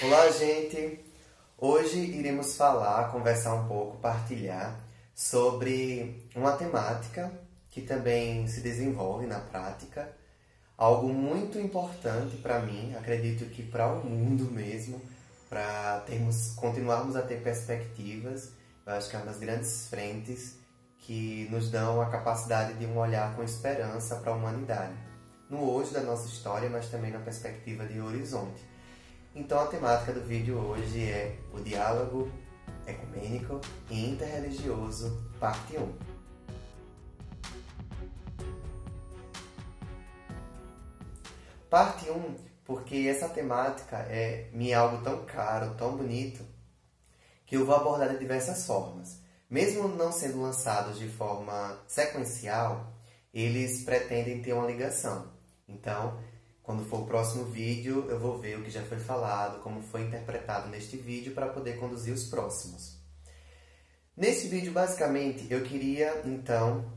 Olá, gente! Hoje iremos conversar um pouco, partilhar sobre uma temática que também se desenvolve na prática, algo muito importante para mim, acredito que para o mundo mesmo, para continuarmos a ter perspectivas. Eu acho que é uma das grandes frentes que nos dão a capacidade de um olhar com esperança para a humanidade, no hoje da nossa história, mas também na perspectiva de horizonte. Então a temática do vídeo hoje é o diálogo ecumênico e interreligioso, parte 1. Parte 1, porque essa temática me é algo tão caro, tão bonito, que eu vou abordar de diversas formas. Mesmo não sendo lançados de forma sequencial, eles pretendem ter uma ligação. Então, quando for o próximo vídeo, eu vou ver o que já foi falado, como foi interpretado neste vídeo, para poder conduzir os próximos. Nesse vídeo, basicamente, eu queria, então,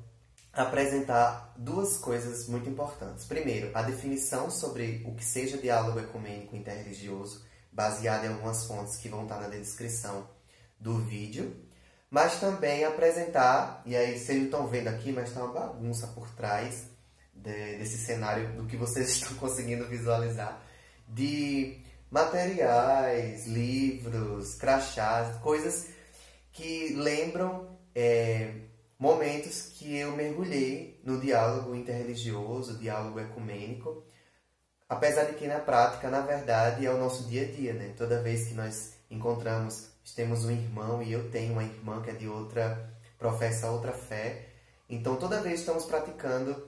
apresentar duas coisas muito importantes. Primeiro, a definição sobre o que seja diálogo ecumênico interreligioso, baseado em algumas fontes que vão estar na descrição do vídeo, mas também apresentar, e aí vocês não estão vendo aqui, mas está uma bagunça por trás desse cenário, do que vocês estão conseguindo visualizar, de materiais, livros, crachás, coisas que lembram momentos que eu mergulhei no diálogo interreligioso, diálogo ecumênico, apesar de que na prática, na verdade, é o nosso dia a dia, né? Toda vez que nós temos um irmão e eu tenho uma irmã que é de professa outra fé, então toda vez estamos praticando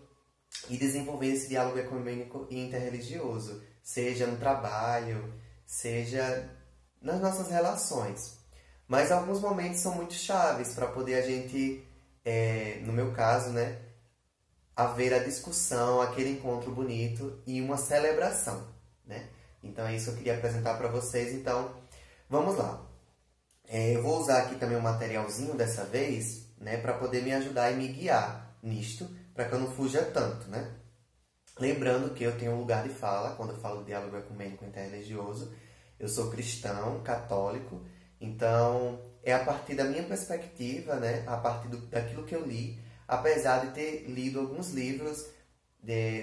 e desenvolvendo esse diálogo ecumênico e interreligioso, seja no trabalho, seja nas nossas relações. Mas alguns momentos são muito chaves para poder a gente, no meu caso, né, haver a discussão, aquele encontro bonito e uma celebração, né? Então é isso que eu queria apresentar para vocês. Então, vamos lá. Eu vou usar aqui também um materialzinho dessa vez, né, para poder me ajudar e me guiar nisto, para que eu não fuja tanto, né? Lembrando que eu tenho um lugar de fala quando eu falo diálogo ecumênico interreligioso. Eu sou cristão, católico, então é a partir da minha perspectiva, né, a partir daquilo que eu li, apesar de ter lido alguns livros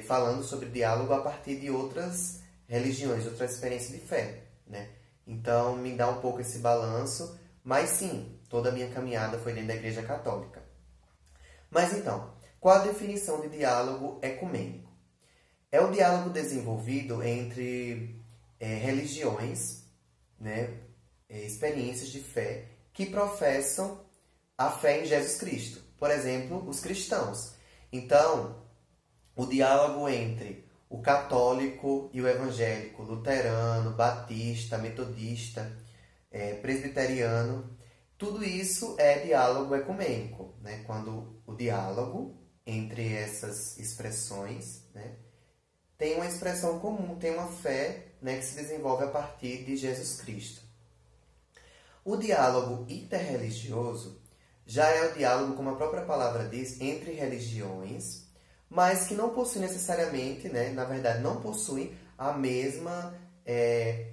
falando sobre diálogo a partir de outras religiões, outras experiências de fé, né? Então me dá um pouco esse balanço, mas sim, toda a minha caminhada foi dentro da Igreja Católica. Mas então, qual a definição de diálogo ecumênico? É o diálogo desenvolvido entre religiões, né, experiências de fé que professam a fé em Jesus Cristo. Por exemplo, os cristãos. Então, o diálogo entre o católico e o evangélico, luterano, batista, metodista, presbiteriano, tudo isso é diálogo ecumênico, né? Quando o diálogo entre essas expressões, né, tem uma expressão comum, tem uma fé, né, que se desenvolve a partir de Jesus Cristo. O diálogo interreligioso já é o diálogo, como a própria palavra diz, entre religiões, mas que não possuem necessariamente, né, na verdade, não possuem a mesma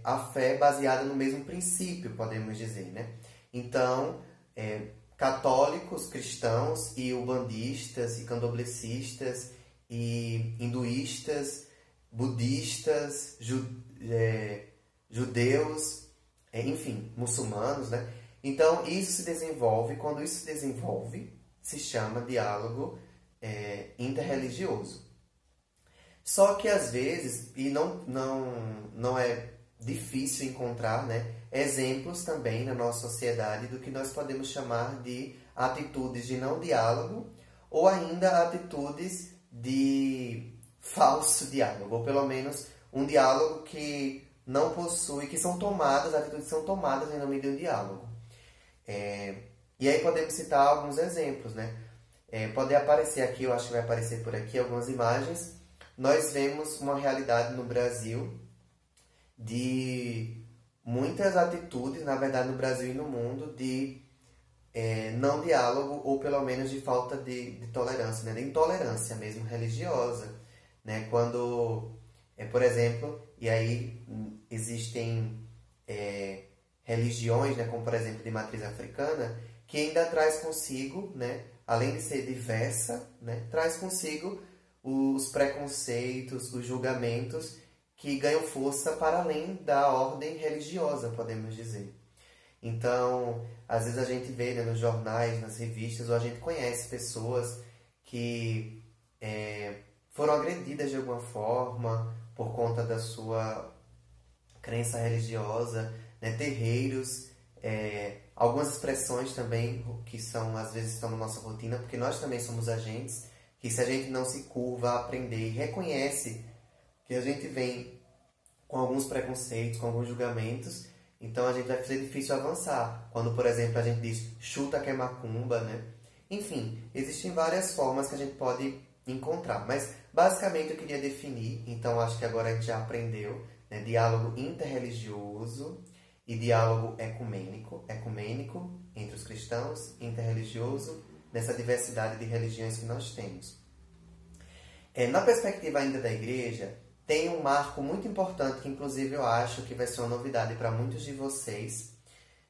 a fé baseada no mesmo princípio, podemos dizer, né? Então, católicos, cristãos e ubandistas e candomblecistas e hinduístas, budistas, judeus, enfim, muçulmanos, né? Então, isso se desenvolve, quando isso se desenvolve, se chama diálogo interreligioso. Só que às vezes, e não é difícil encontrar, né, exemplos também na nossa sociedade do que nós podemos chamar de atitudes de não diálogo ou ainda atitudes de falso diálogo, ou pelo menos um diálogo que não possui, que são tomadas, atitudes que são tomadas em nome de um diálogo. E aí podemos citar alguns exemplos, né? Pode aparecer aqui, eu acho que vai aparecer por aqui algumas imagens. Nós vemos uma realidade no Brasil de muitas atitudes, na verdade no Brasil e no mundo, de não diálogo ou pelo menos de falta de tolerância, né? De intolerância mesmo religiosa, né? Quando, por exemplo, e aí existem religiões, né, como por exemplo de matriz africana, que ainda traz consigo, né, além de ser diversa, né, traz consigo os preconceitos, os julgamentos que ganham força para além da ordem religiosa, podemos dizer. Então, às vezes a gente vê, né, nos jornais, nas revistas, ou a gente conhece pessoas que foram agredidas de alguma forma por conta da sua crença religiosa, né, terreiros, algumas expressões também que são, às vezes estão na nossa rotina, porque nós também somos agentes, que se a gente não se curva a aprender e reconhece que a gente vem com alguns preconceitos, com alguns julgamentos, então a gente vai ser difícil avançar. Quando, por exemplo, a gente diz chuta que é macumba, né? Enfim, existem várias formas que a gente pode encontrar, mas basicamente eu queria definir, então acho que agora a gente já aprendeu, né? Diálogo interreligioso e diálogo ecumênico entre os cristãos, interreligioso, nessa diversidade de religiões que nós temos. Na perspectiva ainda da igreja, tem um marco muito importante que inclusive eu acho que vai ser uma novidade para muitos de vocês,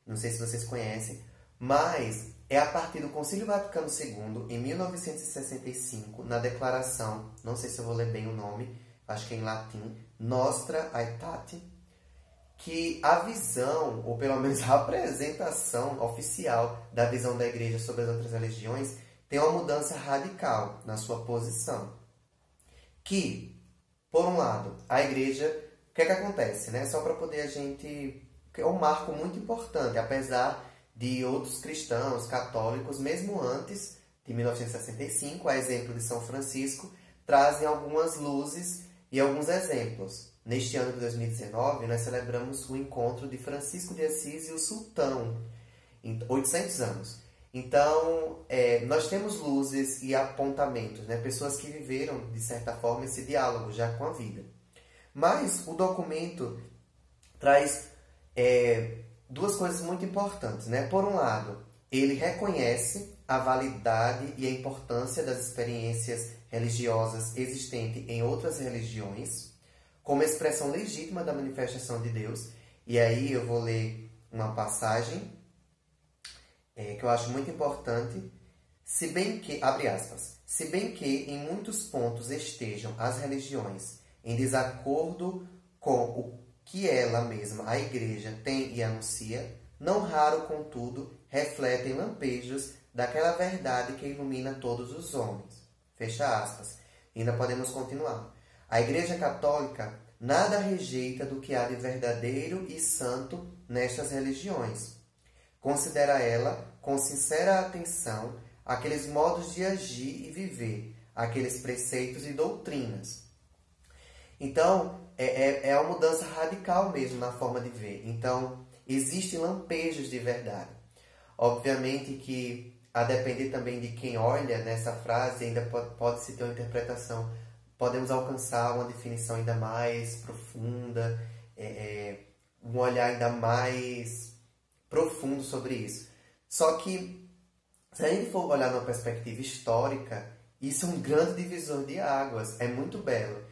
não sei se vocês conhecem, mas é a partir do Concílio Vaticano II, em 1965, na declaração, não sei se eu vou ler bem o nome, acho que é em latim, Nostra Aetate, que a visão, ou pelo menos a apresentação oficial da visão da igreja sobre as outras religiões, tem uma mudança radical na sua posição. Que, por um lado, a igreja, o que é que acontece, né? Só para poder a gente... É um marco muito importante, apesar de outros cristãos, católicos, mesmo antes de 1965, a exemplo de São Francisco, trazem algumas luzes e alguns exemplos. Neste ano de 2019, nós celebramos o encontro de Francisco de Assis e o Sultão, em 800 anos. Então, nós temos luzes e apontamentos, né? Pessoas que viveram, de certa forma, esse diálogo já com a vida. Mas o documento traz duas coisas muito importantes, né? Por um lado, ele reconhece a validade e a importância das experiências religiosas existentes em outras religiões, como expressão legítima da manifestação de Deus. E aí eu vou ler uma passagem que eu acho muito importante. Se bem que, abre aspas, se bem que em muitos pontos estejam as religiões em desacordo com o que ela mesma, a igreja, tem e anuncia, não raro, contudo, refletem lampejos daquela verdade que ilumina todos os homens. Fecha aspas. Ainda podemos continuar. A Igreja Católica nada rejeita do que há de verdadeiro e santo nestas religiões. Considera ela, com sincera atenção, aqueles modos de agir e viver, aqueles preceitos e doutrinas. Então, é uma mudança radical mesmo na forma de ver. Então, existem lampejos de verdade. Obviamente que, a depender também de quem olha nessa frase, ainda pode-se ter uma interpretação. Podemos alcançar uma definição ainda mais profunda, um olhar ainda mais profundo sobre isso. Só que, se a gente for olhar numa perspectiva histórica, isso é um grande divisor de águas, é muito belo.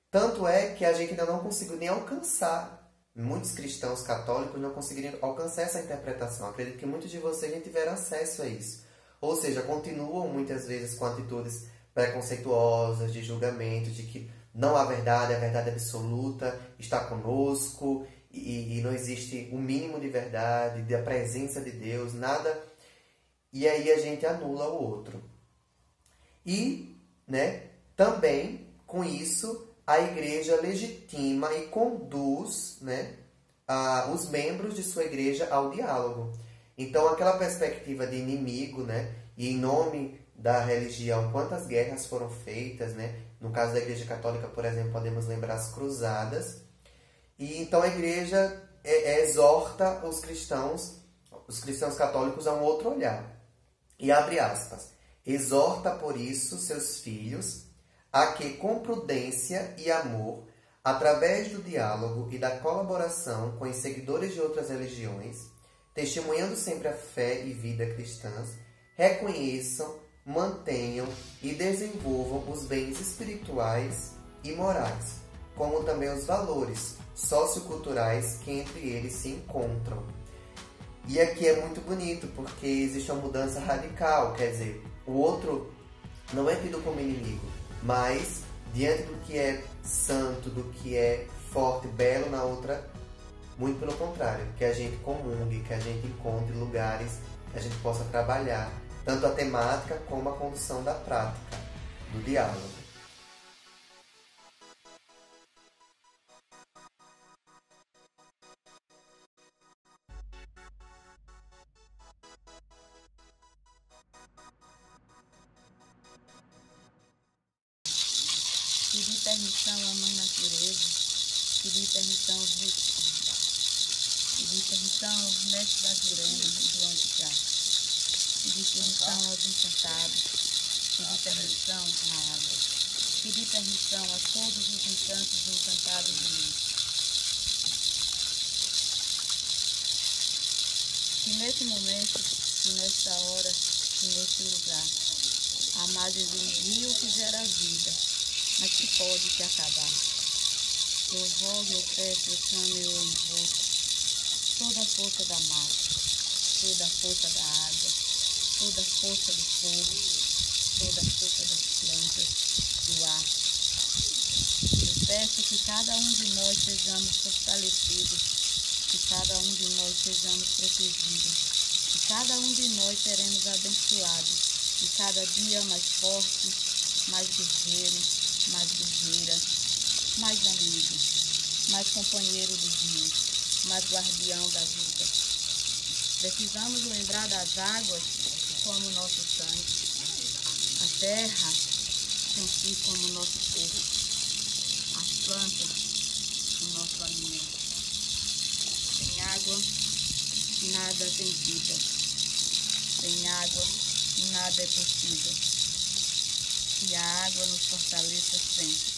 Tanto é que a gente ainda não conseguiu nem alcançar, muitos cristãos católicos não conseguiram alcançar essa interpretação. Acredito que muitos de vocês nem tiveram acesso a isso. Ou seja, continuam muitas vezes com atitudes preconceituosas, de julgamento, de que não há verdade, a verdade absoluta está conosco e não existe o mínimo de verdade, da presença de Deus, nada. E aí a gente anula o outro. E, né, também, com isso, a igreja legitima e conduz, né, os membros de sua igreja ao diálogo. Então, aquela perspectiva de inimigo, né, e em nome da religião, quantas guerras foram feitas, né? No caso da Igreja Católica, por exemplo, podemos lembrar as cruzadas. E então a igreja exorta os cristãos católicos a um outro olhar. E abre aspas, exorta por isso seus filhos a que com prudência e amor, através do diálogo e da colaboração com os seguidores de outras religiões, testemunhando sempre a fé e vida cristãs, reconheçam, mantenham e desenvolvam os bens espirituais e morais, como também os valores socioculturais que entre eles se encontram. E aqui é muito bonito, porque existe uma mudança radical, quer dizer, o outro não é tido como inimigo, mas diante do que é santo, do que é forte, belo na outra, muito pelo contrário, que a gente comungue, que a gente encontre lugares que a gente possa trabalhar, tanto a temática como a condução da prática, do diálogo. Pedir permissão à Mãe Natureza, pedir permissão aos rios, pedir permissão aos mestres da Jurema e do Anticá, pedir permissão aos encantados, pedir permissão à água, pedir permissão a todos os encantos e encantados de luz. Que nesse momento, que nesta hora, que neste lugar, a margem do rio que gera vida, mas que pode se acabar. Eu rogo, eu peço, eu chamo, eu invoco toda a força da mata, toda a força da água, toda a força do fogo, toda a força das plantas, do ar. Eu peço que cada um de nós sejamos fortalecidos, que cada um de nós sejamos protegidos, que cada um de nós seremos abençoados, e cada dia mais forte, mais guerreiro, mais guerreira, mais amigo, mais companheiro dos rios, mais guardião da vida. Precisamos lembrar das águas como nosso sangue, a terra em si como nosso corpo, as plantas o nosso alimento. Sem água, nada tem vida. Sem água, nada é possível. Que a água nos fortaleça sempre.